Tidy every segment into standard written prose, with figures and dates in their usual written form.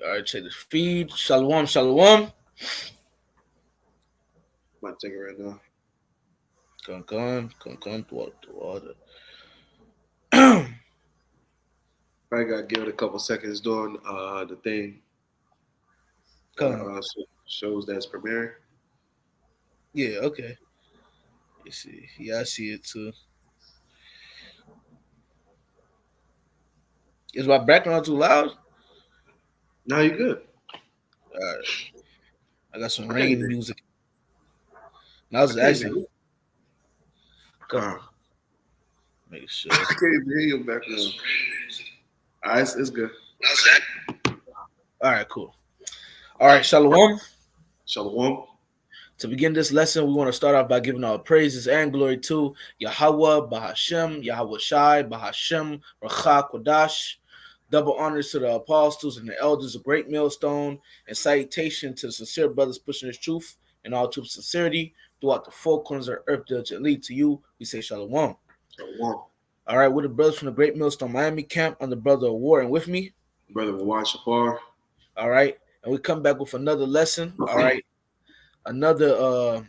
All right, check the feed. Shalom, shalom. Might take it right now. Come, through water. Probably gotta give it a couple seconds doing the thing that Come. shows that's premiering. Yeah, okay. You see. Yeah, I see it too. Is my background too loud? Now you good. All right. I got some I can't rain even. music. And I I was can't even. actually, come Uh, on, make I sure. can't even hear your background. All right, it's good. All right, cool. All right, shalom. Shalom. To begin this lesson, we want to start off by giving our praises and glory to Yahweh, Bahashem, Yahweh Shai, Bahashem, Rachah, Kodash. Double honors to the apostles and the elders of Great Millstone, and salutation to the sincere brothers pushing this truth and all true sincerity throughout the four corners of the earth diligently. To you, we say shalom. Shalom. All right, we're the brothers from the Great Millstone Miami camp. I'm the brother of war, and with me, Brother Wawan Shafar. all right, and we come back with another lesson. All right, another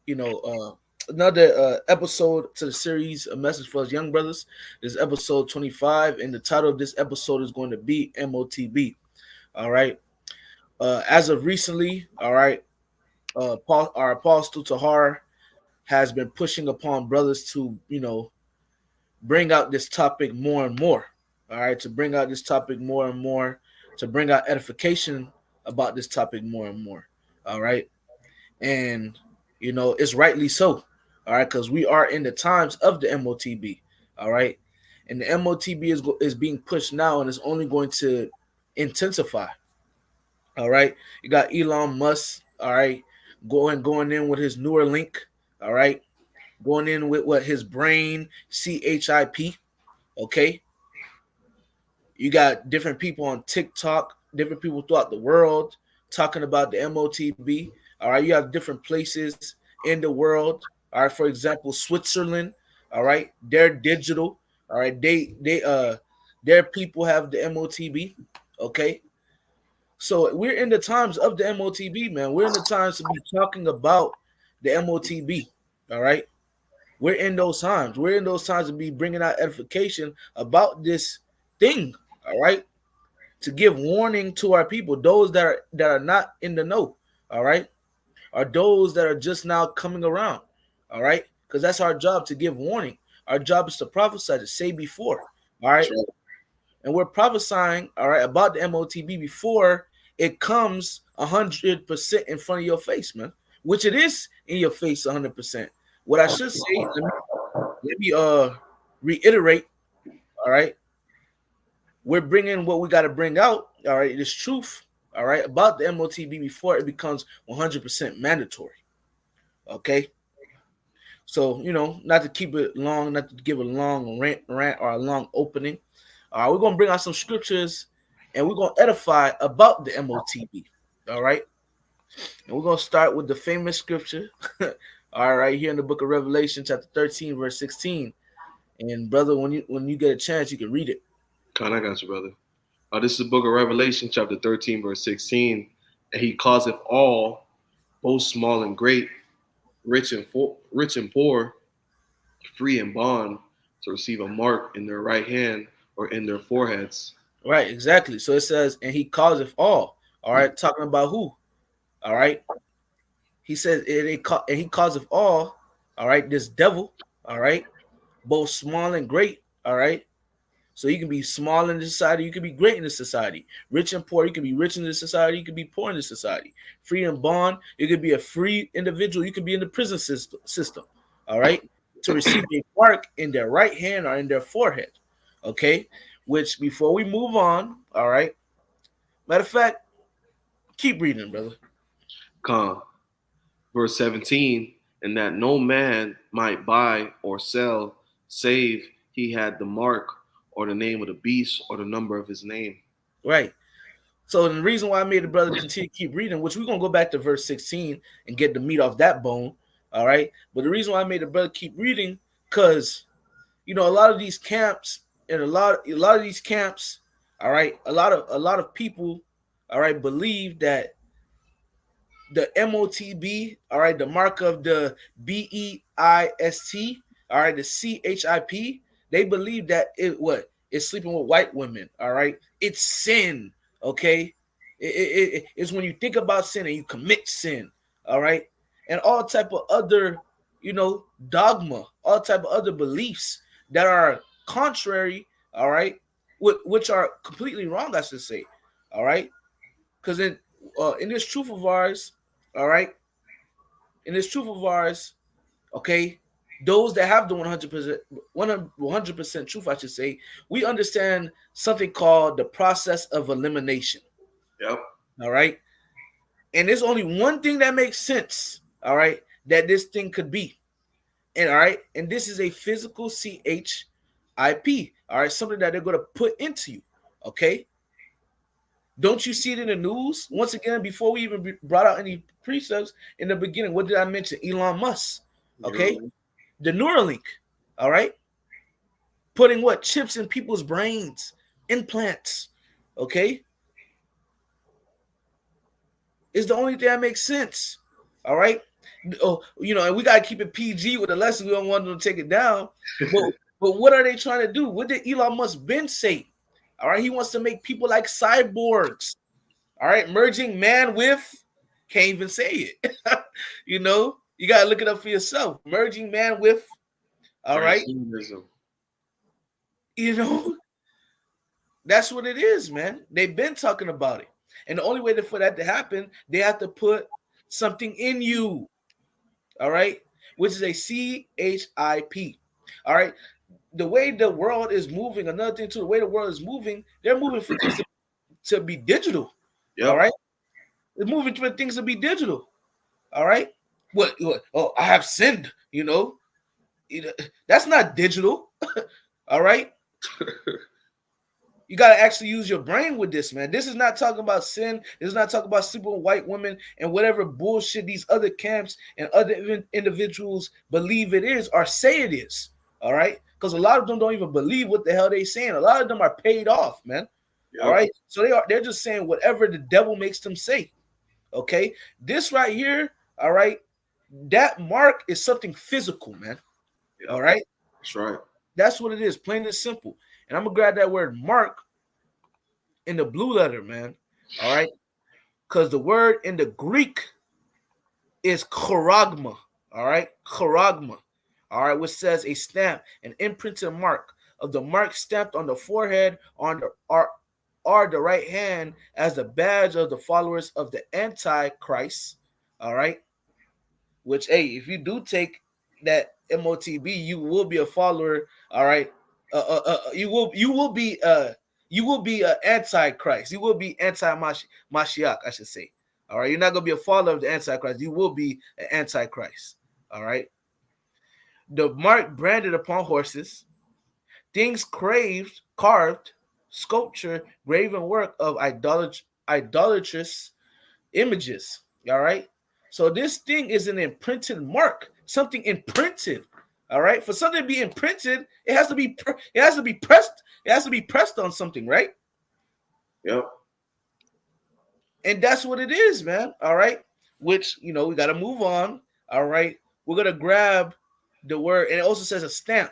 you know, another episode to the series, A Message for Us Young Brothers. This is episode 25, and the title of this episode is going to be MOTB. All right. As of recently, all right, Paul, our apostle Tahar has been pushing upon brothers to, bring out this topic more and more. All right, to bring out this topic more and more, to bring out edification about this topic more and more. All right, and it's rightly so. All right, because we are in the times of the MOTB. All right, and the MOTB is being pushed now, and it's only going to intensify. All right, you got Elon Musk. All right, going in with his newer link. All right, going in with what his brain CHIP. Okay, you got different people on TikTok, different people throughout the world talking about the MOTB. All right, you have different places in the world. All right, for example, Switzerland. All right, they're digital. All right, their people have the MOTB. Okay, so we're in the times of the MOTB, man. We're in the times to be talking about the MOTB. All right, we're in those times. We're in those times to be bringing out edification about this thing. All right, to give warning to our people, those that are not in the know, all right, are those that are just now coming around, all right, because that's our job to give warning. Our job is to prophesy, to say before, all That's right, right. and we're prophesying, all right, about the MOTB before it comes 100% in front of your face, man, which it is in your face 100%. What I should say, let me reiterate, all right, we're bringing what we got to bring out, all right, this truth, all right, about the MOTB before it becomes 100% mandatory. Okay. So, not to keep it long, not to give a long rant or a long opening. We're going to bring out some scriptures and we're going to edify about the MOTB. All right. And we're going to start with the famous scripture. All right. Here in the book of Revelation, chapter 13, verse 16. And brother, when you get a chance, you can read it. Con, I got you, brother. This is the book of Revelation, chapter 13, verse 16. And he causeth all, both small and great, rich and poor, free and bond, to receive a mark in their right hand or in their foreheads. Right, exactly. So it says, and he causeth all. All right, talking about who? All right. He says, and he causeth all. All right, this devil. All right, both small and great. All right. So you can be small in the society, you can be great in the society. Rich and poor, you can be rich in the society, you can be poor in the society. Free and bond, you could be a free individual, you could be in the prison system. All right, to receive a mark in their right hand or in their forehead. Okay, which before we move on, all right. Matter of fact, keep reading, brother. Con. Verse 17, and that no man might buy or sell, save he had the mark or the name of the beast or the number of his name. Right. So the reason why I made the brother continue to keep reading, which we're gonna go back to verse 16 and get the meat off that bone. All right. But the reason why I made the brother keep reading, because a lot of these camps and a lot of these camps, All right, a lot of people, all right, believe that the MOTB, all right, the mark of the BEIST, all right, the CHIP, they believe that it what is sleeping with white women, all right, it's sin, okay, it's when you think about sin and you commit sin, all right, and all type of other, dogma, all type of other beliefs that are contrary, all right, which are completely wrong, I should say, all right, because in this truth of ours, all right, in this truth of ours, okay, those that have the 100%, 100% truth, I should say, we understand something called the process of elimination. Yep. All right, and there's only one thing that makes sense. All right, that this thing could be, and all right, and this is a physical CHIP. All right, something that they're going to put into you. Okay, don't you see it in the news? Once again, before we even brought out any precepts in the beginning, what did I mention? Elon Musk. Okay. Neuralink. The Neuralink. All right. Putting what? Chips in people's brains, implants. Okay. Is the only thing that makes sense. All right. Oh, and we got to keep it PG with the lesson. We don't want them to take it down. But, but what are they trying to do? What did Elon Musk been say? All right. He wants to make people like cyborgs. All right, merging man with, can't even say it. You gotta look it up for yourself. Merging man with, all right, Transhumanism. you know, that's what it is, man. They've been talking about it. And the only way for that to happen, they have to put something in you, all right, which is a CHIP. All right. The way the world is moving, another thing too, the way the world is moving, they're moving for things to be digital. All Yep. right. They're moving for things to be digital. All right. What? Oh, I have sinned. That's not digital. All right. You got to actually use your brain with this, man. This is not talking about sin. This is not talking about super white women and whatever bullshit these other camps and other individuals believe it is or say it is. All right. Because a lot of them don't even believe what the hell they saying. A lot of them are paid off, man. All Yep. right. So they're just saying whatever the devil makes them say. Okay. This right here, all right, that mark is something physical, man. All Yep. right. That's right. That's what it is, plain and simple. And I'm gonna grab that word mark in the blue letter, man. All right. Because the word in the Greek is charagma. All right. Charagma. All right. Which says a stamp, an imprinted mark of the mark stamped on the forehead on the or the right hand as the badge of the followers of the Antichrist. All right. Which, hey, if you do take that MOTB, you will be a follower. All right, you will be antichrist. You will be anti-Mashiach, I should say. All right, you're not gonna be a follower of the antichrist. You will be an antichrist. All right, the mark branded upon horses, things carved, sculpture, graven work of idolatrous images. All right. So this thing is an imprinted mark, something imprinted. All right. For something to be imprinted, it has to be pressed. It has to be pressed on something, right? Yep. And that's what it is, man. All right. Which we got to move on. All right. We're gonna grab the word, and it also says a stamp.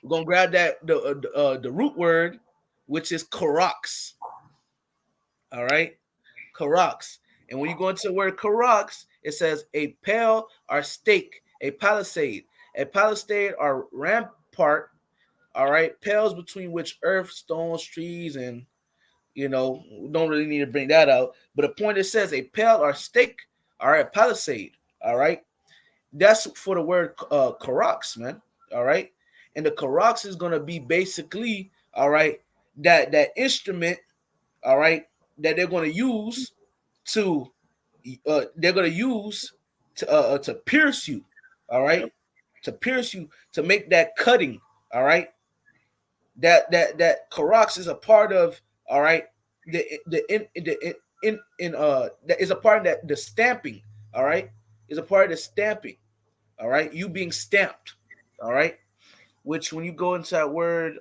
We're gonna grab that the root word, which is karax. All right. Karax. And when you go into the word Karax, it says a pale or stake, a palisade. A palisade or rampart, all right, pales between which earth, stones, trees, and don't really need to bring that out. But the point it says a pale or stake, all right, palisade, all right. That's for the word Karax, man. All right. And the Karax is gonna be basically, all right, that instrument, all right, that they're gonna use to they're gonna use to pierce you, all right, Yep. to pierce you to make that cutting, all right. That Karax is a part of, all right, that is a part of that the stamping, all right, is a part of the stamping, all right, you being stamped, all right, which when you go into that word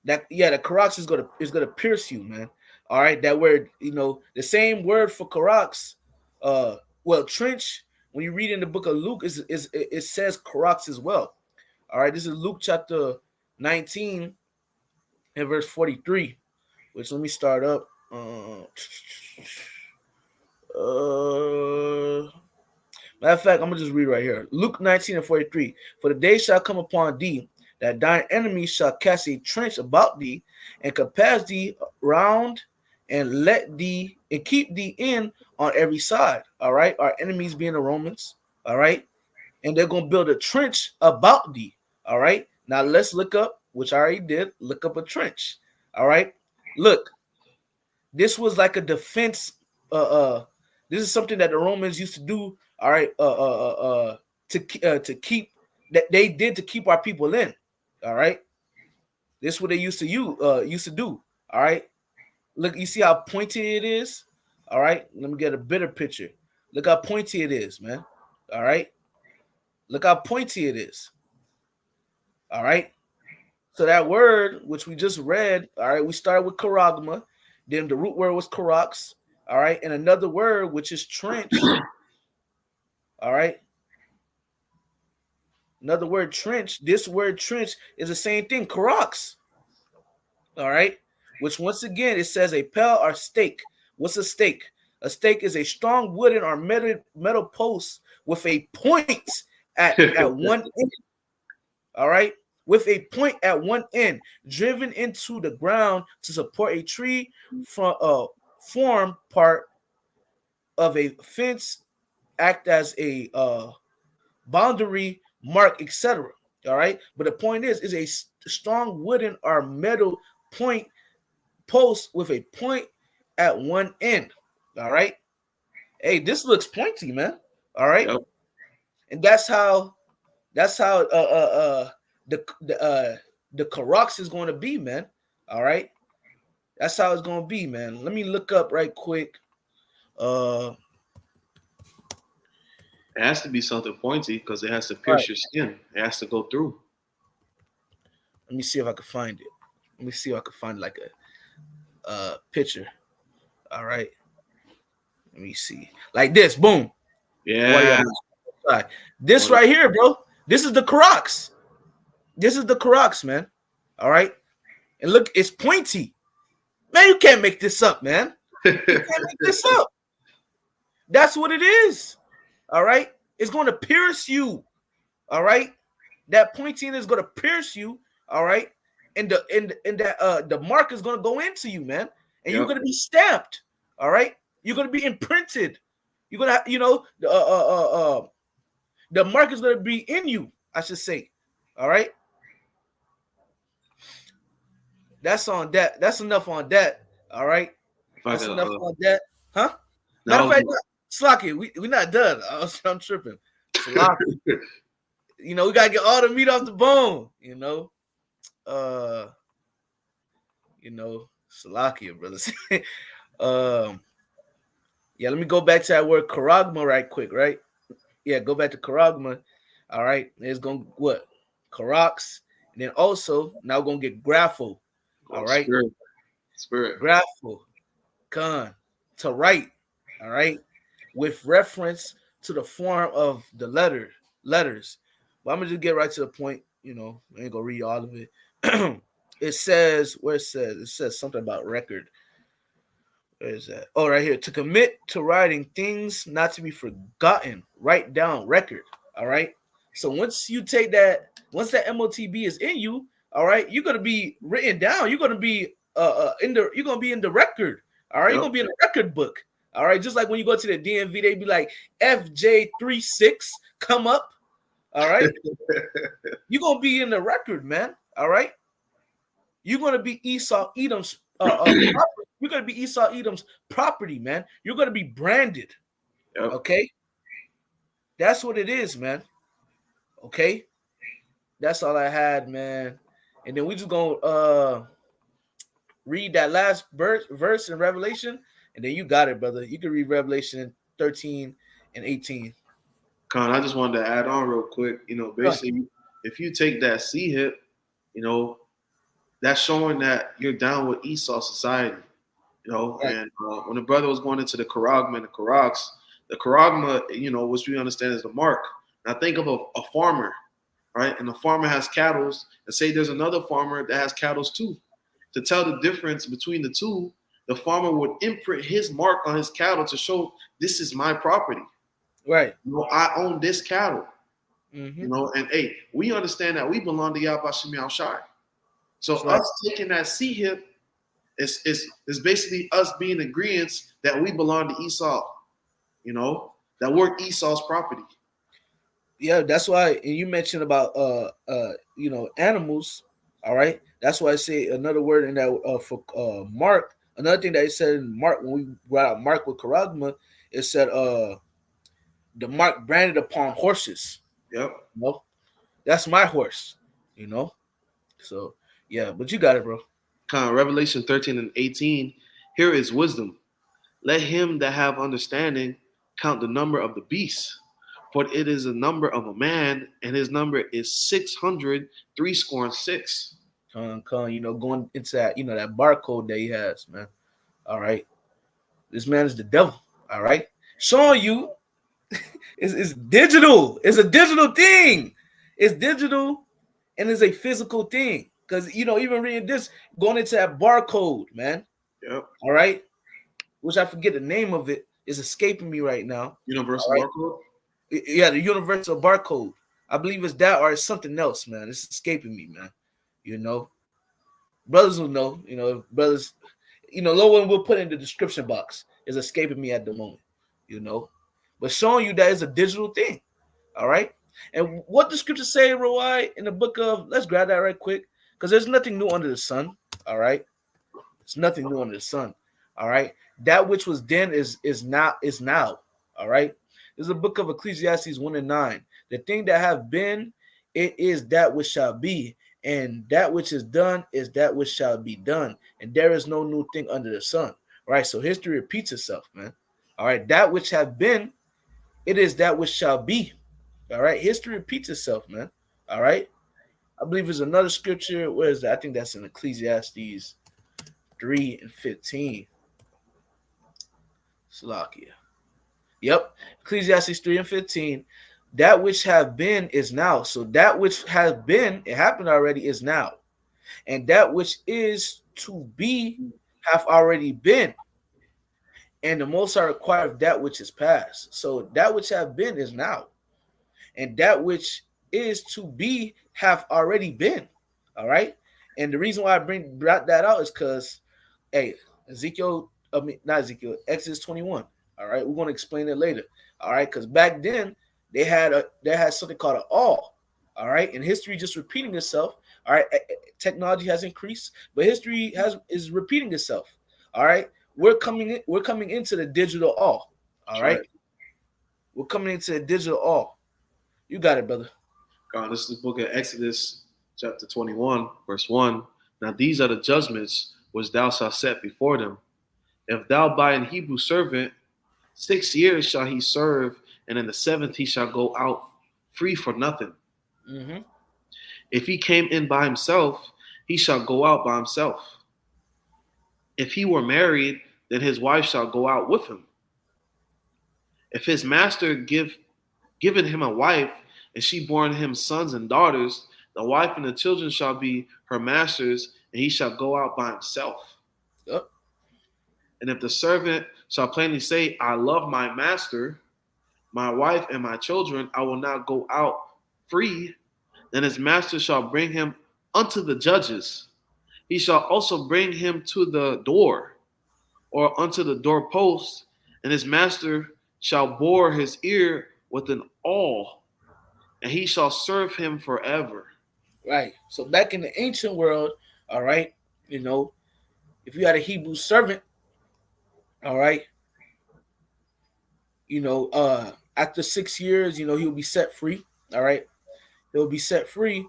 That yeah, the Karax is gonna pierce you, man. All right, that word, the same word for Karax, well, trench. When you read in the book of Luke, is it says Karax as well. All right, this is Luke chapter 19 and verse 43. Which let me start up. Uh, Matter of fact, I'm gonna just read right here. Luke 19 and 43. For the day shall come upon thee that thine enemies shall cast a trench about thee and compass thee round and let thee and keep thee in on every side. All right. Our enemies being the Romans. All right. And they're gonna build a trench about thee. All right. Now let's look up, which I already did, look up a trench. All right. Look, this was like a defense. This is something that the Romans used to do. All right, to keep that they did to keep our people in. All right, this is what they used to do. All right, look, you see how pointy it is. All right, let me get a better picture. Look how pointy it is, man. All right, look how pointy it is. All right. So that word, which we just read, all right, we started with charagma, then the root word was karax, all right, and another word, which is trench, all right, another word, trench. This word, trench, is the same thing, karax, all right, which once again, it says a pell or stake. What's a stake? A stake is a strong wooden or metal post with a point at one end, all right, with a point at one end, driven into the ground to support a tree from form part of a fence, act as a boundary mark, etc. All right, but the point is a strong wooden or metal point post with a point at one end. All right, hey, this looks pointy, man. All right, Yep. and that's how the Karax is going to be, man. All right, that's how it's going to be, man. Let me look up right quick. Uh, It has to be something pointy because it has to all right, pierce your skin. It has to go through. let me see if I can find it. Let me see if I can find like a picture. All right, let me see, like this, boom. Why Yeah. y'all? This Well, right here, bro. This is the Karax. This is the Karax, man. All right, and look, it's pointy. Man, you can't make this up, man. You can't make this up. That's what it is. All right. It's going to pierce you. All right. That pointing is going to pierce you. All right. And that the mark is going to go into you, man. And you're yep. going to be stamped. All right. You're going to be imprinted. You're going to, the mark is going to be in you, I should say. All right. That's on that. That's enough on that. All right. If I That's could, enough on that. Huh? Matter of now, fact, Slocky, we're not done. I'm tripping. Slocky. We gotta get all the meat off the bone. Uh, Salakia, brothers. um, yeah, let me go back to that word karagma right quick, right? Yeah, go back to karagma. All right, it's gonna what? Karax, and then also now we're gonna get grapho. All oh, right, spirit. grapho, con, to write. All right, with reference to the form of the letters. But I'm gonna just get right to the point. I ain't gonna read all of it. It says it says something about record. Where is that? Oh, right here. To commit to writing things not to be forgotten. Write down record. All right. So once that MOTB is in you, all right, you're gonna be written down. You're gonna be you're gonna be in the record. All right, you're Yep. gonna be in the record book. All right, just like when you go to the DMV, they be like FJ36 come up. All right, you're gonna be in the record, man. All right, you're gonna be Esau Edom's property. You're gonna be Esau Edom's property, man. You're gonna be branded. Yep. Okay, that's what it is, man. Okay, that's all I had, man. And then we just gonna read that last verse in Revelation, and then you got it, brother. You can read Revelation 13 and 18. Con, I just wanted to add on real quick. Go ahead. Basically, if you take that C hip, you know, that's showing that you're down with Esau society. You know, Right. and when the brother was going into the charagma and the charagma, you know, which we understand is the mark. Now think of a farmer, right? And the farmer has cattle, and say there's another farmer that has cattle too. To tell the difference between the two, the farmer would imprint his mark on his cattle to show this is my property. Right. You know, I own this cattle. Mm-hmm. You know, and hey, we understand that we belong to Yahweh Shemi Shai. So That's right. us taking that C hip is basically us being agreeance that we belong to Esau. You know, that we're Esau's property. Yeah, that's why. And you mentioned about animals. All right, that's why I say another word in that for Mark. Another thing that he said in Mark when we brought out Mark with Karagma, it said the mark branded upon horses. Yep. You know, that's my horse. You know, so yeah, but you got it, bro. Kind of Revelation 13 and 18. Here is wisdom. Let him that have understanding count the number of the beast, for it is the number of a man, and his number is 600, three score and six. Going into that, that barcode that he has, man. All right, this man is the devil. All right, showing you it's digital. It's a digital thing. It's digital and it's a physical thing. Because even reading this, going into that barcode, man. Yep. All right, which I forget the name of it, is escaping me right now. Universal Right? barcode. Yeah, the universal barcode. I believe it's that or it's something else, man. It's escaping me, man. You know, brothers will know. Brothers. No one will put in the description box. Is escaping me at the moment. You know, but showing you that it's a digital thing. All right. And what the scriptures say, Roi, in the book of, let's grab that right quick, because there's nothing new under the sun. All right. It's nothing new under the sun. All right. That which was then is now. All right. There's a book of Ecclesiastes 1 and 9. The thing that have been, it is that which shall be. And that which is done is that which shall be done. And there is no new thing under the sun. All right. So history repeats itself, man. All right. That which have been, it is that which shall be. All right. History repeats itself, man. All right. I believe there's another scripture. Where is that? I think that's in Ecclesiastes 3 and 15. Salakia. Yep. Ecclesiastes 3 and 15. That which have been is now. So that which has been, it happened already, is now. And that which is to be have already been. And the most are required of that which is past. So that which have been is now. And that which is to be have already been. All right. And the reason why I brought that out is because, hey, not Ezekiel, Exodus 21. All right, we're going to explain it later. All right, because back then they had something called an all. All right, and history just repeating itself. All right, technology has increased, but history is repeating itself. All right, we're coming into the digital all. All right, we're coming into the digital all. You got it, brother. God, this is the book of Exodus, chapter 21, verse 1. Now these are the judgments which thou shalt set before them. If thou buy an Hebrew servant, 6 years shall he serve, and in the seventh he shall go out free for nothing. Mm-hmm. If he came in by himself, he shall go out by himself. If he were married, then his wife shall go out with him. If his master given him a wife, and she born him sons and daughters, the wife and the children shall be her master's, and he shall go out by himself. Yep. And if the servant shall plainly say, I love my master, my wife, and my children, I will not go out free, then his master shall bring him unto the judges. He shall also bring him to the door, or unto the doorpost, and his master shall bore his ear with an awl, and he shall serve him forever. Right. So back in the ancient world, all right, if you had a Hebrew servant, all right, after 6 years, he'll be set free. All right. He'll be set free.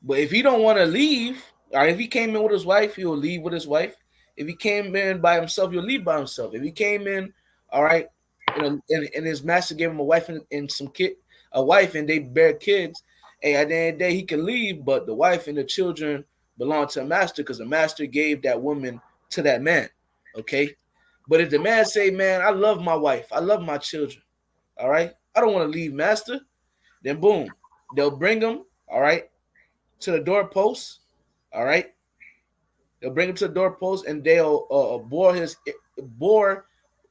But if he don't want to leave, all right, if he came in with his wife, he'll leave with his wife. If he came in by himself, he'll leave by himself. If he came in, all right, and his master gave him a wife and a wife, and they bear kids, hey, at the end of the day, he can leave, but the wife and the children belong to a master because the master gave that woman to that man. Okay. But if the man say, man, I love my wife, I love my children, all right, I don't want to leave master, then boom, they'll bring him, all right, to the doorpost, all right. They'll bring him to the doorpost and they'll bore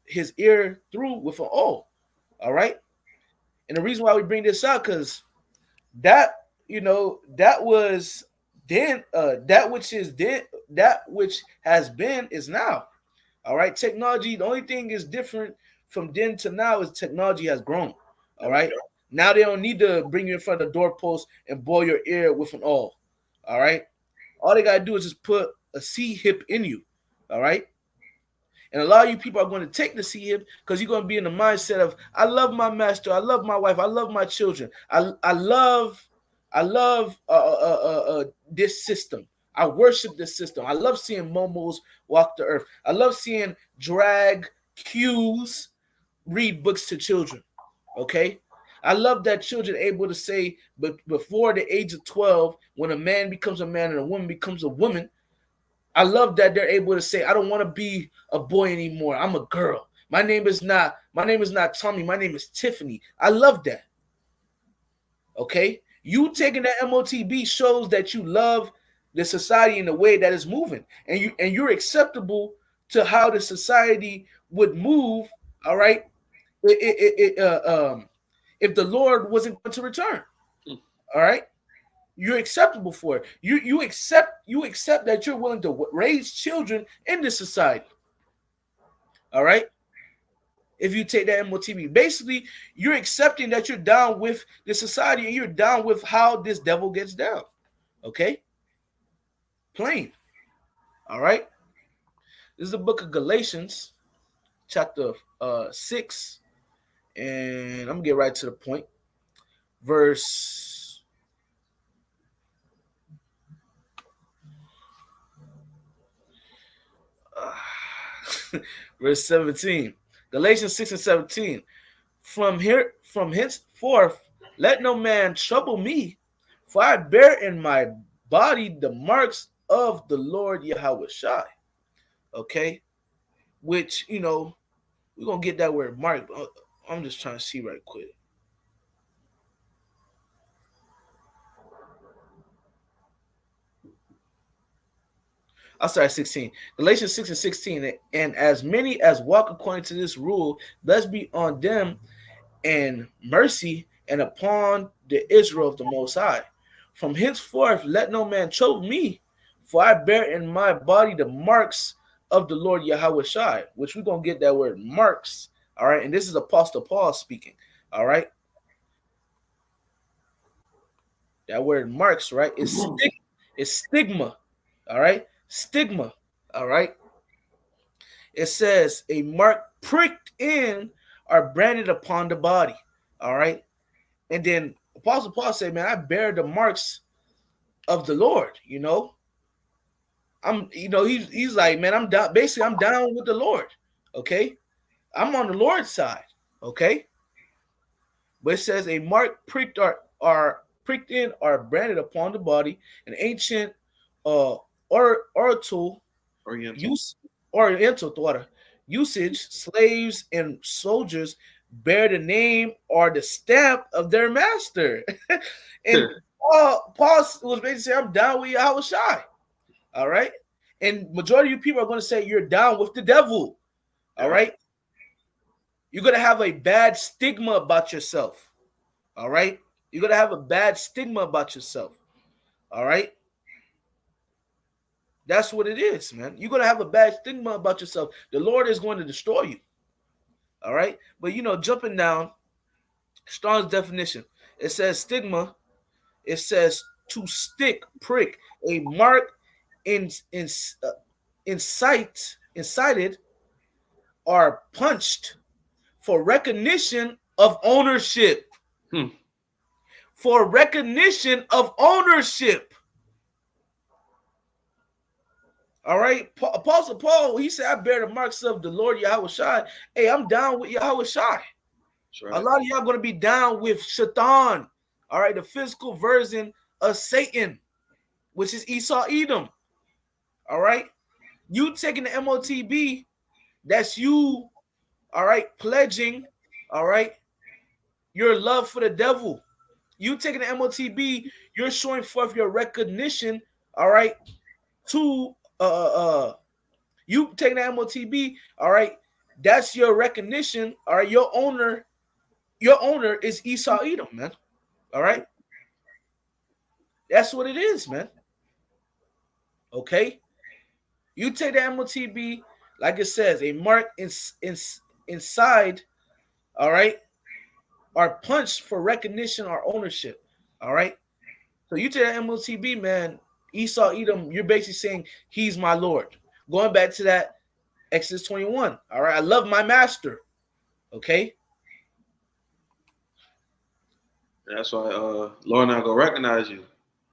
his ear through with an awl, all right. And the reason why we bring this out because that that was then that which is then that which has been is now. All right, technology. The only thing is different from then to now is technology has grown. All right, now they don't need to bring you in front of the doorpost and bore your ear with an awl. All right, all they gotta do is just put a C hip in you. All right, and a lot of you people are going to take the C hip because you're going to be in the mindset of I love my master, I love my wife, I love my children, I love this system. I worship this system. I love seeing momos walk the earth. I love seeing drag cues read books to children. Okay. I love that children able to say, but before the age of 12, when a man becomes a man and a woman becomes a woman, I love that they're able to say, I don't want to be a boy anymore. I'm a girl. My name is not Tommy. My name is Tiffany. I love that. Okay. You taking that MOTB shows that you love the society in the way that is moving. And you're acceptable to how the society would move, all right, if the Lord wasn't going to return. All right. You're acceptable for it. You accept that you're willing to raise children in this society. All right. If you take that MOTB, basically you're accepting that you're down with the society and you're down with how this devil gets down. Okay. Plain. All right. This is the book of Galatians, chapter 6, and I'm gonna get right to the point. Verse verse 17. Galatians 6 and 17. From henceforth, let no man trouble me, for I bear in my body the marks of the Lord Yahweh Shai. Okay, which we're gonna get that word mark. I'm just trying to see right quick. I'll start at 16. Galatians 6 and 16. And as many as walk according to this rule, blessed be on them and mercy and upon the Israel of the Most High. From henceforth, let no man trouble me, for I bear in my body the marks of the Lord Yahweh Shai, which we're going to get that word marks. All right. And this is Apostle Paul speaking. All right. That word marks, right? It's stigma. All right. Stigma. All right. It says a mark pricked in or branded upon the body. All right. And then Apostle Paul said, man, I bear the marks of the Lord. He's like, man, I'm down. Basically, I'm down with the Lord. Okay. I'm on the Lord's side. Okay. But it says a mark pricked or pricked in or branded upon the body, an ancient Oriental use Oriental thought usage, slaves and soldiers bear the name or the stamp of their master. And Paul was basically saying, I'm down with Yahweh Shai. All right. And majority of you people are going to say you're down with the devil. All right. You're going to have a bad stigma about yourself. All right. You're going to have a bad stigma about yourself. All right. That's what it is, man. You're going to have a bad stigma about yourself. The Lord is going to destroy you. All right. But, jumping down, Strong's definition, it says stigma. It says to stick, prick, a mark incited or punched for recognition of ownership. For recognition of ownership. All right. Apostle Paul, he said, I bear the marks of the Lord Yahweh Shai. Hey, I'm down with Yahweh Shai. Right. A lot of y'all going to be down with Shaitan. All right. The physical version of Satan. which is Esau Edom. All right. You taking the MOTB, that's you, all right, pledging, all right, your love for the devil. You taking the MOTB, you're showing forth your recognition, all right, to you taking the MOTB, all right, that's your recognition, all right, your owner is Esau Edom, man. All right. That's what it is, man. Okay. You take the MOTB, like it says, a mark inside, all right, are punched for recognition or ownership. All right. So you take the MOTB, man, Esau Edom, you're basically saying he's my Lord. Going back to that Exodus 21. All right. I love my master. Okay. That's why Lord not gonna recognize you.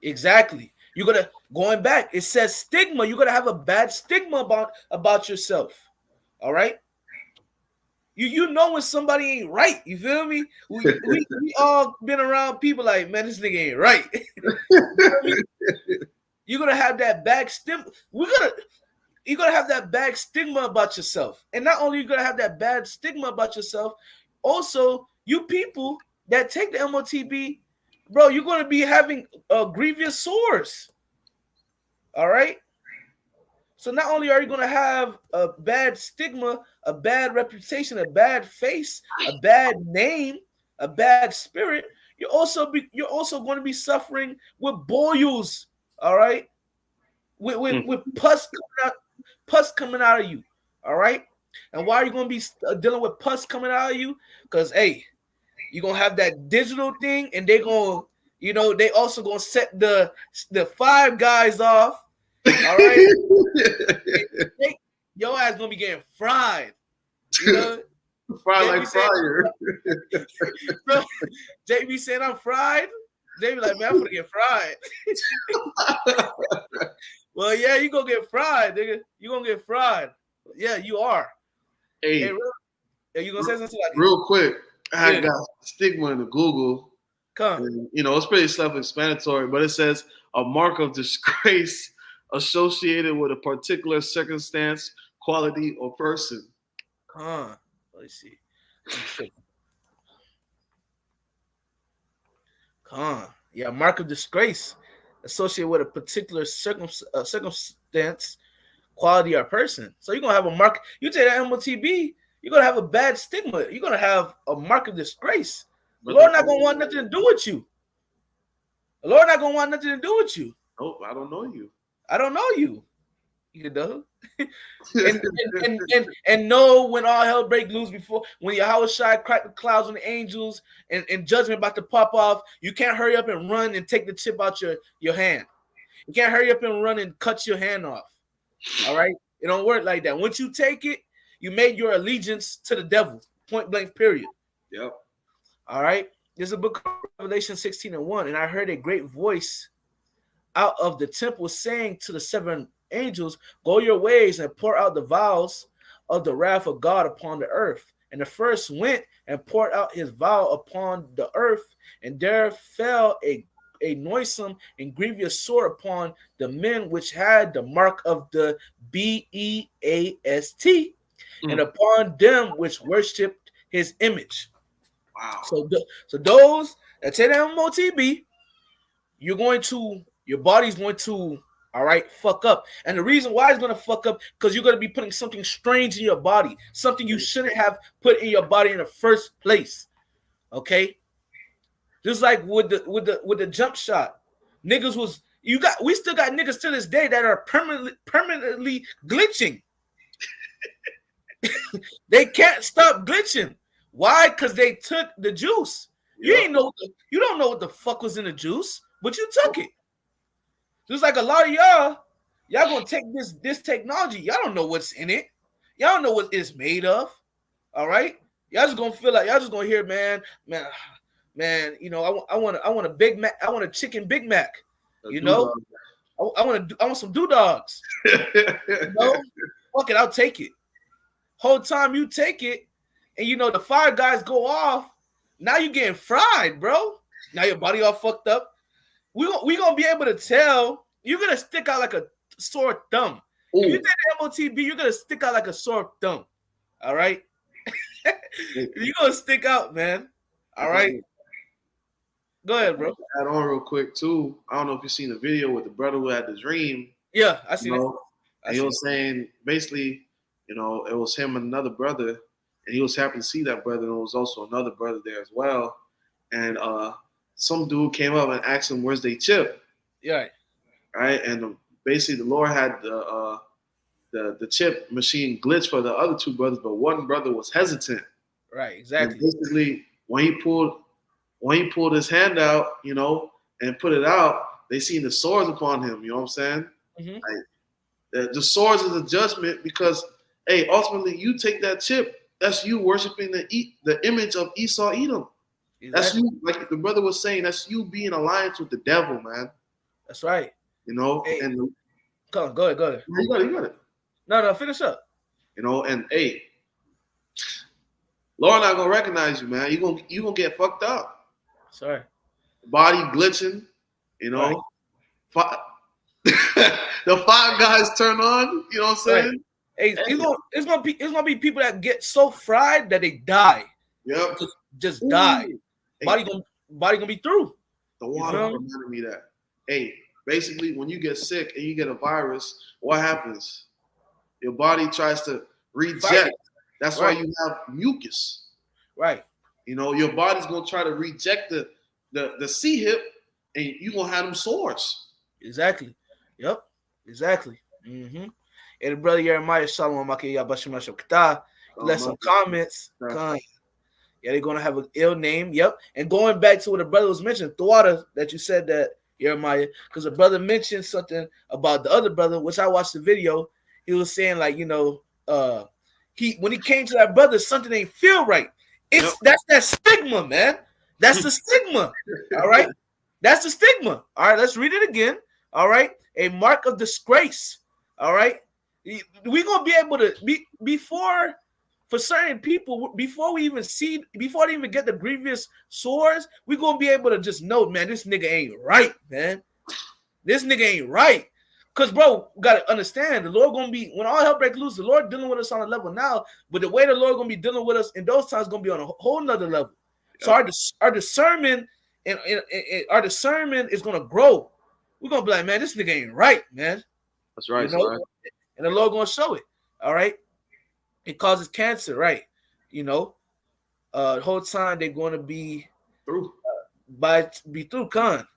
Exactly. You're gonna going back. It says stigma. You're gonna have a bad stigma about yourself. All right. You know when somebody ain't right. You feel me? We all been around people like, man, this nigga ain't right. You're gonna have that bad stigma. You're gonna have that bad stigma about yourself. And not only you're gonna have that bad stigma about yourself, also you people that take the MOTB, bro, you're gonna be having grievous sores. All right. So not only are you going to have a bad stigma, a bad reputation, a bad face, a bad name, a bad spirit, you're also going to be suffering with boils, all right? With pus coming out of you, all right? And why are you going to be dealing with pus coming out of you? Because, hey, you're going to have that digital thing, and they're going to, they also going to set the 5 guys off. All right, your ass gonna be getting fried. You know, fried like fryer. Bro, JB saying I'm fried. JB like, man, I'm gonna get fried. Well, yeah, you gonna get fried, nigga. You gonna get fried. Yeah, you are. Hey, you gonna say something like real quick? I got stigma in the Google. Come, and, it's pretty self-explanatory, but it says a mark of disgrace associated with a particular circumstance, quality, or person. Let's see. Yeah, mark of disgrace associated with a particular circumstance, quality, or person. So you're gonna have a mark. You take that MOTB, you're gonna have a bad stigma. You're gonna have a mark of disgrace. The Lord not gonna want nothing to do with you. The Lord not gonna want nothing to do with you. Nope, I don't know you. I don't know you. You know, and know when all hell break loose before when Yahweh Shai cracked the clouds on the angels and judgment about to pop off, you can't hurry up and run and take the chip out your hand. You can't hurry up and run and cut your hand off. All right, it don't work like that. Once you take it, you made your allegiance to the devil. Point blank. Period. Yep. All right. There's a book of Revelation 16:1, and I heard a great voice out of the temple saying to the 7 angels, go your ways and pour out the vials of the wrath of God upon the earth. And the first went and poured out his vial upon the earth, and there fell a noisome and grievous sore upon the men which had the mark of the beast, and upon them which worshipped his image. Wow. So those that take the MOTB, your body's going to, all right, fuck up. And the reason why it's going to fuck up, because you're going to be putting something strange in your body, something you shouldn't have put in your body in the first place. Okay? Just like with the jump shot. We still got niggas to this day that are permanently glitching. They can't stop glitching. Why? Because they took the juice. Yep. You don't know what the fuck was in the juice, but you took it. Just like a lot of y'all gonna take this technology. Y'all don't know what's in it. Y'all don't know what it's made of. All right, y'all just gonna feel like y'all just gonna hear, man. I want a Big Mac. I want a chicken Big Mac. I want some dogs. Fuck it, I'll take it. Whole time you take it, and the 5 guys go off. Now you getting fried, bro. Now your body all fucked up. We gonna be able to tell you're gonna stick out like a sore thumb. If you Ooh. take the MOTB, you're gonna stick out like a sore thumb. All right, you're gonna stick out, man. All If I right, can go if ahead, I bro. can add on real quick too, I don't know if you've seen the video with the brother who had the dream, Yeah, I you seen it. know, I and he seen was it. saying basically, it was him and another brother, and he was happy to see that brother, and there was also another brother there as well. And some dude came up and asked him, "Where's they chip?" Yeah, Right, and basically the Lord had the chip machine glitch for the other two brothers, but one brother was hesitant, right, and exactly. basically when he pulled his hand out, and put it out, they seen the swords upon him. You know what I'm saying? Hmm. Like the swords is a judgment because, hey, ultimately you take that chip. That's you worshiping the image of Esau Edom. That's Exactly. you, like the brother was saying. That's you being alliance with the devil, man. That's right. Hey, And come on, go ahead, go ahead. you got it. No, no, finish up. And hey, Lord not gonna recognize you, man. You gonna get fucked up. Sorry. Body glitching, you Right, know. Fi- the five guys turn on. You know what I'm right. saying? Hey, Hey, it's gonna be people that get so fried that they die. yep. Just die. Ooh. Hey, Body gonna be through. the You water feel me? reminded me that. Hey, basically, when you get sick and you get a virus, what happens? Your body tries to Fight reject. it. That's why Right, you have mucus. right. Your body's gonna try to reject the C hip, and you gonna have them sores. Exactly. Yep. Exactly. And the brother Jeremiah Shalom Maki Yabashima Kita. He left some comments. Yeah, they're gonna have an ill name. Yep. And going back to what the brother was mentioning, Thwada, that you said that Jeremiah, because the brother mentioned something about the other brother, which I watched the video. He was saying like, he when he came to that brother, something ain't feel right. Yep. That's that stigma, man. That's the stigma. All right. That's the stigma. All right. Let's read it again. All right. A mark of disgrace. All right. We gonna be able to be before for certain people before they even get the grievous sores, we're gonna be able to just know, man, this nigga ain't right, man. This nigga ain't right. Cause bro, gotta understand the Lord gonna be when all hell break loose, the Lord dealing with us on a level now, but the way the Lord gonna be dealing with us in those times gonna be on a whole nother level. So Yep. our discernment and our discernment is gonna grow. We're gonna be like, man, this nigga ain't right, man. That's You right, know, son. and the Lord gonna show it. All right. It causes cancer, right? You know, the whole time they're going to be Through. be through Khan.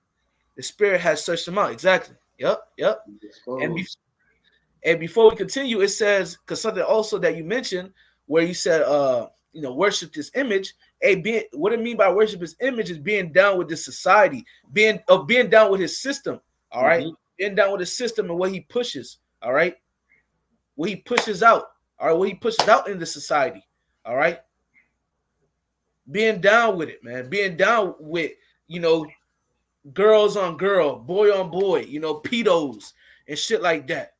The spirit has searched them out. Exactly. Yep. Yep. And be, Exposed. and before we continue, it says because something also that you mentioned where you said worship this image. What it mean by worship his image is being down with this society, being down with his system. All right, Mm-hmm. being down with his system and what he pushes. All right, what he pushes out. All right, what he pushes out into society. All right, being down with it, man. Being down with, girls on girl, boy on boy, pedos and shit like that.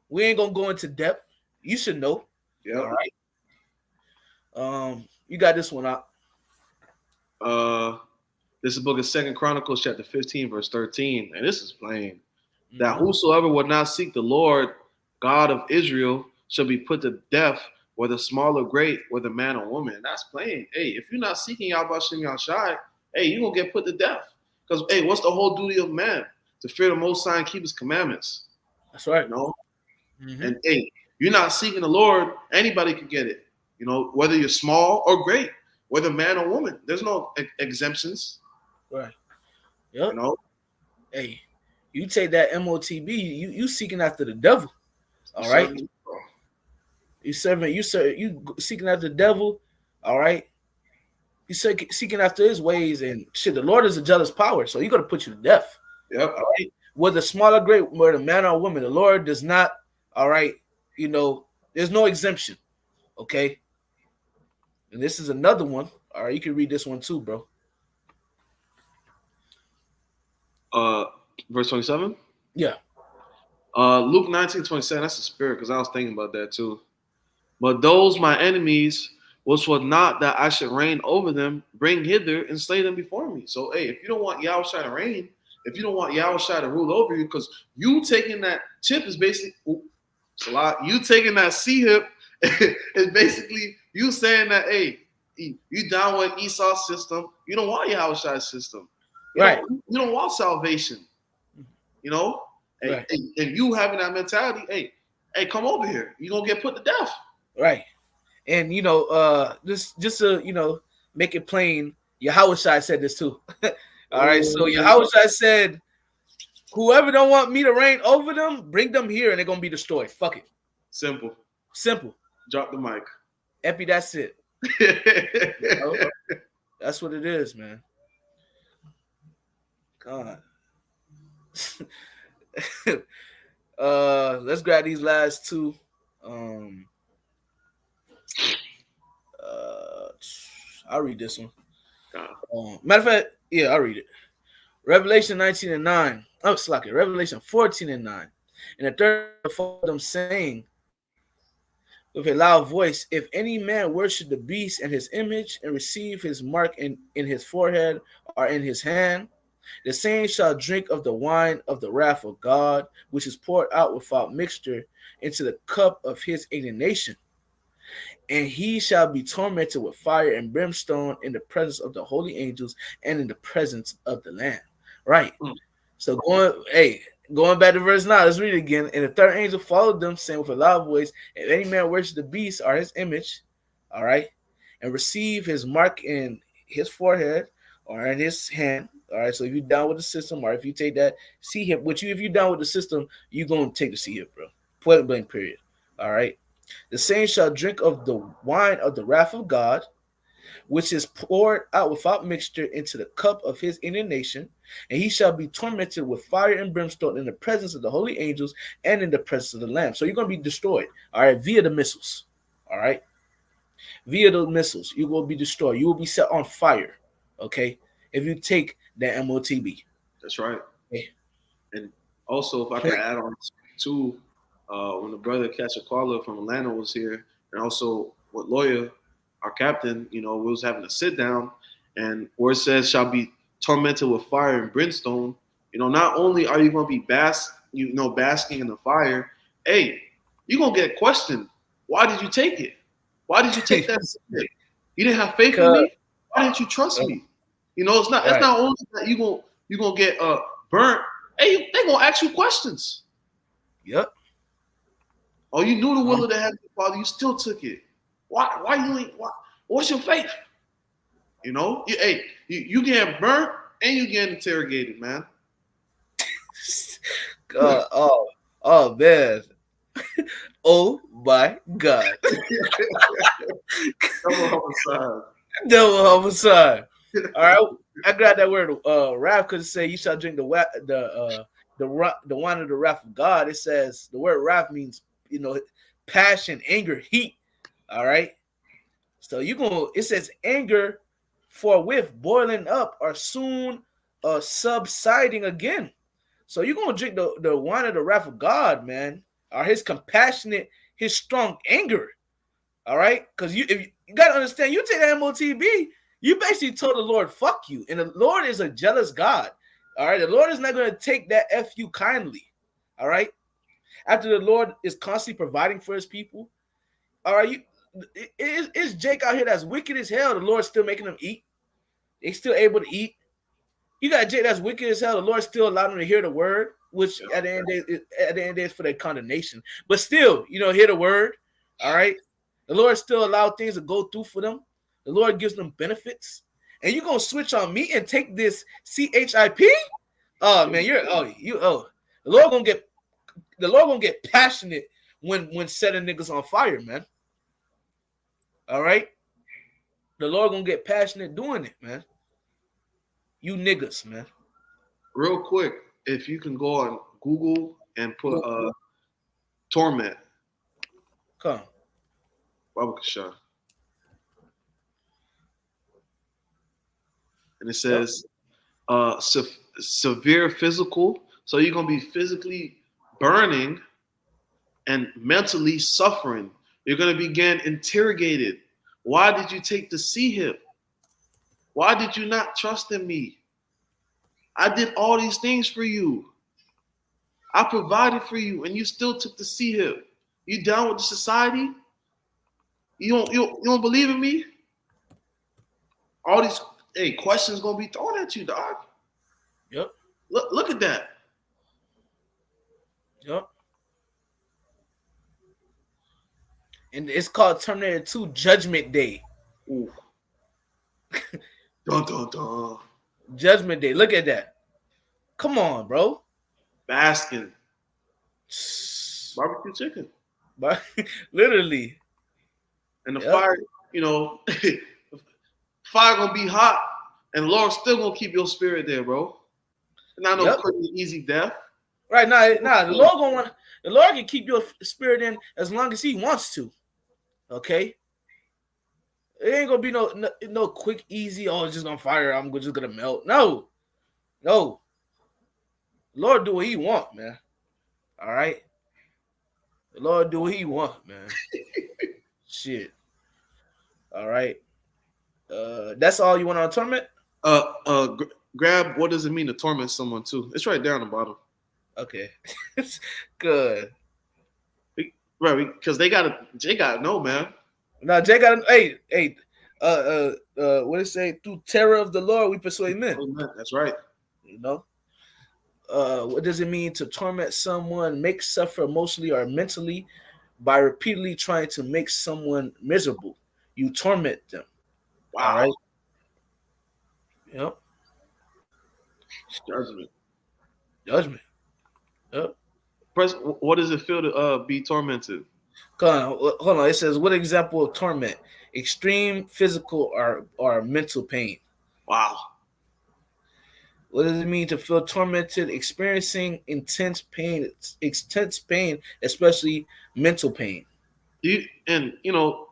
We ain't gonna go into depth. You should know. All Yep. right. You got this one out. Uh, this is the book of Second Chronicles, chapter 15, verse 13, and this is plain. That Mm-hmm. whosoever would not seek the Lord God of Israel shall be put to death, whether small or great, whether man or woman. That's plain. Hey, if you're not seeking Yahweh Shem Yahshai, hey, you're gonna get put to death. Because hey, what's the whole duty of man? To fear the Most High and keep His commandments. That's right. You know, Mm-hmm. and hey, you're not seeking the Lord, anybody could get it. Whether you're small or great, whether man or woman. There's no exemptions. Right. You Yep. know, Hey, you take that MOTB, you seeking after the devil. you All right. serving. You seeking after the devil. All right. You seeking after his ways and shit. The Lord is a jealous power, so he's gonna put you to death. Yep. All right. Whether small or great, whether man or woman, the Lord does not. All right. There's no exemption. Okay. And this is another one. All right. You can read this one too, bro. Uh, verse 27. Yeah. Luke 19:27. That's the spirit, because I was thinking about that too. But those my enemies, which was not that I should reign over them, bring hither and slay them before me. So hey, if you don't want Yahweh to reign, if you don't want Yahushua to rule over you, because you taking that chip is basically, Salah, you taking that C hip is basically you saying that, hey, you down with Esau's system. You don't want Yahushua's system. Right. You don't want salvation. You know? Right. And you having that mentality, hey, come over here. You're going to get put to death. Right. And, just to, make it plain, Yahushua said this too. All right. So Yahushua said, whoever don't want me to reign over them, bring them here and they're going to be destroyed. Fuck it. Simple. Drop the mic. Epi, that's it. That's what it is, man. God. Let's grab these last two. I'll read this one. Matter of fact, yeah, I'll read it. Revelation 19:9. Oh, slack it. Revelation 14:9. And the third of them saying with a loud voice, if any man worship the beast and his image and receive his mark in his forehead or in his hand, the same shall drink of the wine of the wrath of God, which is poured out without mixture into the cup of his indignation. And he shall be tormented with fire and brimstone in the presence of the holy angels and in the presence of the Lamb. Right. So going back to verse 9, let's read it again. And the third angel followed them, saying with a loud voice, if any man worship the beast or his image, all right, and receive his mark in his forehead or in his hand, all right. So if you're down with the system, or if you take that C hip with you, if you're down with the system, you're going to take the C hip, bro. Point blank, period. All right. The same shall drink of the wine of the wrath of God, which is poured out without mixture into the cup of his indignation, and he shall be tormented with fire and brimstone in the presence of the holy angels and in the presence of the Lamb. So you're going to be destroyed, all right, via the missiles, all right? Via the missiles, you will be destroyed. You will be set on fire, okay, if you take the MOTB. That's right. Okay. And also, if I can add on to when the brother Cachaquala from Atlanta was here, and also with Lawyer, our captain, we was having a sit down, and where it says shall be tormented with fire and brimstone. Not only are you going to be basking in the fire, hey, you're going to get questioned. Why did you take it? Why did you take that cigarette? You didn't have faith in me? Why didn't you trust me? It's not. It's not only that you're gonna get burnt. Hey, they gonna ask you questions. Yep. Oh, you knew the will of the Heavenly Father. You still took it. Why you ain't? What's your faith? You getting burnt and you getting interrogated, man. Oh man. Oh my God. Double homicide. All right. I got that word wrath because it say you shall drink the wine of the wrath of God. It says the word wrath means passion, anger, heat. All right. So it says anger forthwith boiling up or soon subsiding again. So you're gonna drink the wine of the wrath of God, man, or his compassionate, his strong anger. All right, because you gotta understand, you take that MOTB, you basically told the Lord, fuck you. And the Lord is a jealous God. All right, the Lord is not gonna take that FU kindly. All right. After the Lord is constantly providing for his people. All right, is Jake out here that's wicked as hell, the Lord's still making them eat. They still able to eat. You got Jake that's wicked as hell, the Lord still allowed them to hear the word, which at the end of the day is for their condemnation. But still, hear the word. All right. The Lord still allowed things to go through for them. The Lord gives them benefits. And you're gonna switch on me and take this CHIP? Oh man, the Lord gonna get passionate when setting niggas on fire, man. All right. The Lord gonna get passionate doing it, man. You niggas, man. Real quick, if you can go on Google and put torment. Come. Babakasha. And it says severe physical. So you're gonna be physically burning and mentally suffering. You're gonna be getting interrogated. Why did you take the C hip? Why did you not trust in me? I did all these things for you. I provided for you, and you still took the sea hill. You down with the society? You don't believe in me? All these questions gonna be thrown at you, dog. Yep. Look at that. Yep. And it's called Terminator 2 Judgment Day. Ooh. Dun, dun, dun. Judgment Day. Look at that. Come on, bro. Baskin. Barbecue chicken. But literally. And the fire, fire gonna be hot, and the Lord's still gonna keep your spirit there, bro. Not no quick and easy death. Right now, the Lord can keep your spirit in as long as He wants to. Okay. It ain't gonna be no quick, easy. Oh, it's just gonna fire. I'm just gonna melt. No. The Lord do what He want, man. All right. The Lord do what He want, man. Shit. All right. That's all you want on torment? Grab. What does it mean to torment someone too? It's right down the bottom. Okay. Good. Right, because Jay gotta know, man. Now Jay gotta. Hey. What it say? Through terror of the Lord, we persuade men. Amen. That's right. You know. What does it mean to torment someone, make suffer emotionally or mentally by repeatedly trying to make someone miserable? You torment them. Wow. All right. Yep. Judgment. Yep. What does it feel to be tormented? Hold on. It says, what example of torment? Extreme physical or mental pain. Wow. What does it mean to feel tormented? Experiencing intense pain, especially mental pain.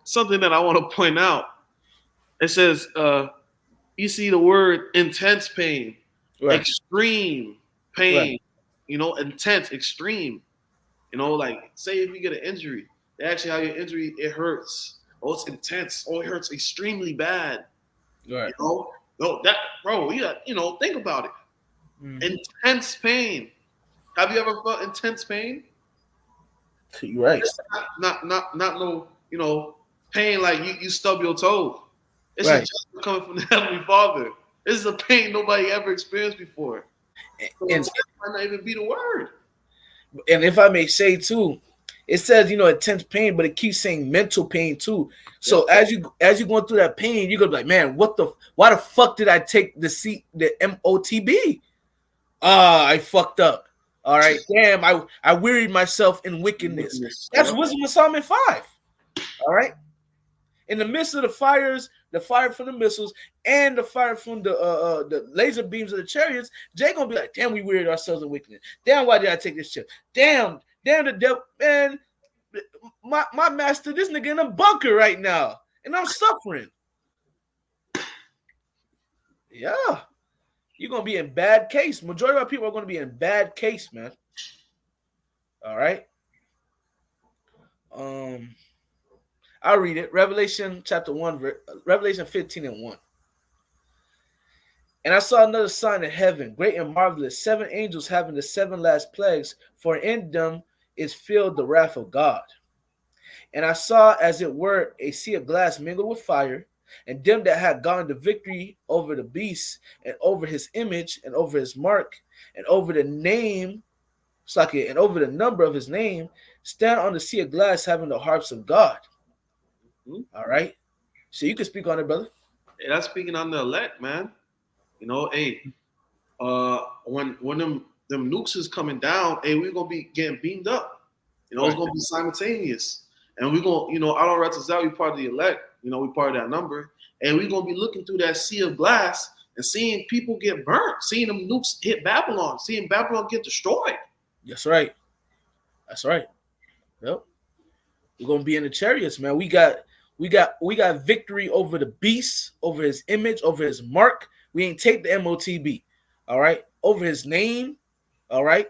Something that I want to point out. It says, you see the word intense pain, right. Extreme pain, right. Intense, extreme. Like say if you get an injury, they ask you how your injury, it hurts. Oh, it's intense. Oh, it hurts extremely bad. Right. No, that bro, think about it. Intense pain. Have you ever felt intense pain? You're right. It's not no, pain like you stub your toe. It's right. Just coming from the Heavenly Father. This is a pain nobody ever experienced before. So and might not even be the word. And if I may say too, it says intense pain, but it keeps saying mental pain too. So as you going through that pain, you're gonna be like, man, why the fuck did I take the MOTB? I fucked up. All right, damn, I wearied myself in wickedness. That's Wisdom of Solomon 5. All right, in the midst of the fires, the fire from the missiles and the fire from the laser beams of the chariots, Jay gonna be like, damn, we wearied ourselves in wickedness. Damn, why did I take this ship? Damn, the devil, man. My master, this nigga in a bunker right now, and I'm suffering. Yeah. You're going to be in bad case. Majority of our people are going to be in bad case, man. All right. I'll read it. Revelation chapter 1, Revelation 15:1. And I saw another sign in heaven, great and marvelous, 7 angels having the 7 last plagues, for in them is filled the wrath of God. And I saw, as it were, a sea of glass mingled with fire, and them that had gotten the victory over the beast, and over his image, and over his mark, and over the name, and over the number of his name, stand on the sea of glass, having the harps of God. All right. So you can speak on it, brother. Hey, that's speaking on the elect, man. When them nukes is coming down, we're gonna be getting beamed up. It's gonna be simultaneous. And we're going to, out on Retzazal, we're part of the elect, we're part of that number. And we're going to be looking through that sea of glass and seeing people get burnt, seeing them nukes hit Babylon, seeing Babylon get destroyed. That's right. Yep. We're going to be in the chariots, man. We got victory over the beast, over his image, over his mark. We ain't take the MOTB. All right. Over his name. All right.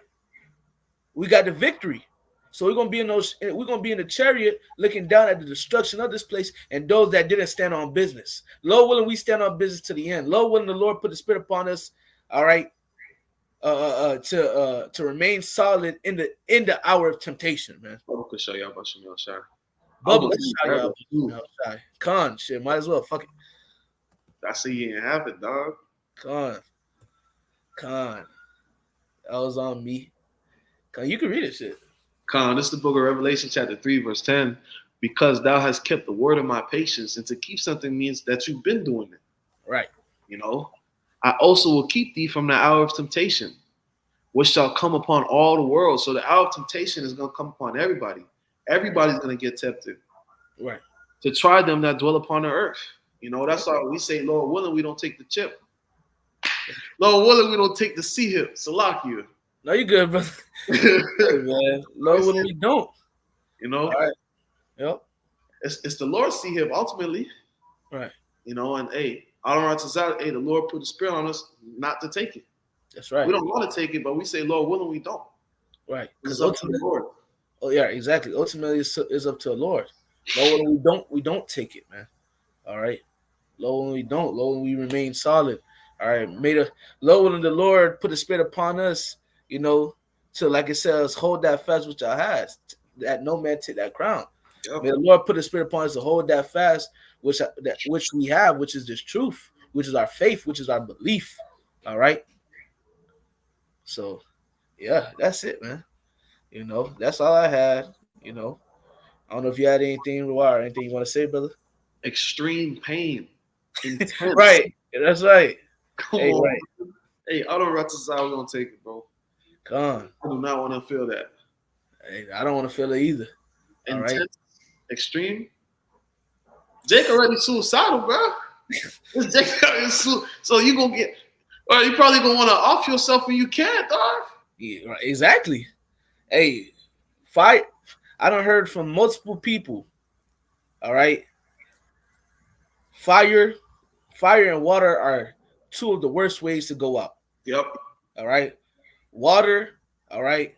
We got the victory. So we're gonna be in the chariot looking down at the destruction of this place and those that didn't stand on business. Lord willing, we stand on business to the end. Lord willing, the Lord put the Spirit upon us. All right. to remain solid in the hour of temptation, man. Bubba could show y'all about Shimmy Shai. I Bubba believe shout that y'all was you. outside. Con shit, might as well. Fuck it. I see you ain't have it, dog. Con. Con. That was on me. Con, you can read it shit. Con, this is the book of Revelation, chapter 3, verse 10. Because thou hast kept the word of my patience, and to keep something means that you've been doing it. Right. You know, I also will keep thee from the hour of temptation, which shall come upon all the world. So the hour of temptation is going to come upon everybody. Everybody's going to get tempted Right. to try them that dwell upon the earth. You know, that's why we say, Lord willing, we don't take the chip. Lord willing, we don't take the sea hip. Salakia. No, you good, brother. Hey, man. Lord willing, we don't. You know, All right. Yep. it's the Lord's sea hip ultimately. Right. You know, and hey, all around society, hey, the Lord put the spirit on us not to take it. That's right. We don't want to take it, but we say, Lord willing, we don't. Right. It's Because up to the Lord. oh yeah, exactly. Ultimately, it's up to the Lord. Lord willing, we don't take it, man. All right. Lord willing, we don't. Lord willing, we remain solid. All right. Lord willing, the Lord put the spirit upon us. You know, to like it says, hold that fast which I has, that no man take that crown. Yep. May the Lord put the spirit upon us to hold that fast, which we have, which is this truth, which is our faith, which is our belief. All right. So, yeah, that's it, man. You know, that's all I had. You know, I don't know if you had anything, or anything you want to say, brother. Extreme pain. Intense. Right. That's right. Come Hey, on. right. Hey, I don't reconcile. I was gonna take it, bro. Come on. I do not want to feel that. Hey, I don't want to feel it either. All right. Intense, extreme. Jake already suicidal, bro. Jake already so you gonna get, or you probably gonna want to off yourself when you can't, dog. Yeah, right. Exactly. Hey, fire. I don't heard from multiple people. All right. Fire, fire and water are two of the worst ways to go out. Yep. All right. Water. All right.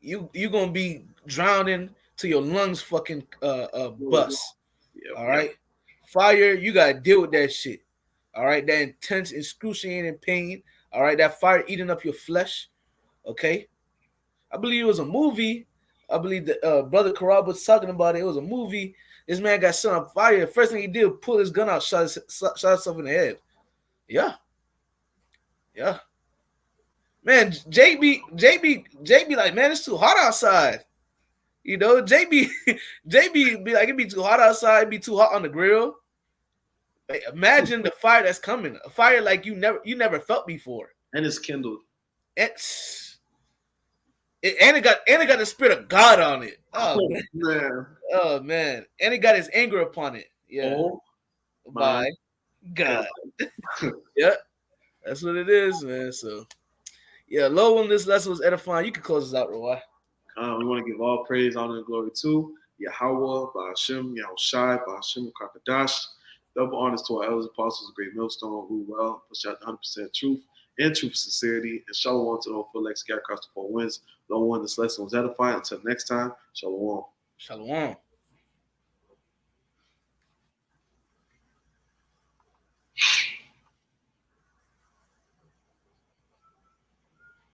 You gonna be drowning till your lungs fucking bust. Yep. All right. Fire, you gotta deal with that shit. All right. That intense, excruciating pain. All right. That fire eating up your flesh. Okay. I believe it was a movie. I believe that brother Karab was talking about it. It was a movie. This man got set on fire. First thing he did was pull his gun out, shot himself in the head. Yeah. Yeah. Man, JB, like, man, it's too hot outside. You know, JB be like, it'd be too hot outside, it'd be too hot on the grill. Like, imagine the fire that's coming, a fire like you never felt before. And it's kindled. And it got the spirit of God on it. Oh man. Oh man. And it got his anger upon it. Yeah. Oh, by God. Yeah. That's what it is, man. So yeah, low on this lesson was edifying. You can close this out, Roy. We want to give all praise, honor, and glory to Yahweh, Ba'ashem, Yahushai, Ba'ashem, Kakadash. Double honors to our elders, apostles, great millstone, who well, push out 100% truth and truth sincerity. And shalom to the whole full legs, across the four winds. Lord, one, this lesson was edifying. Until next time, shalom. Shalom.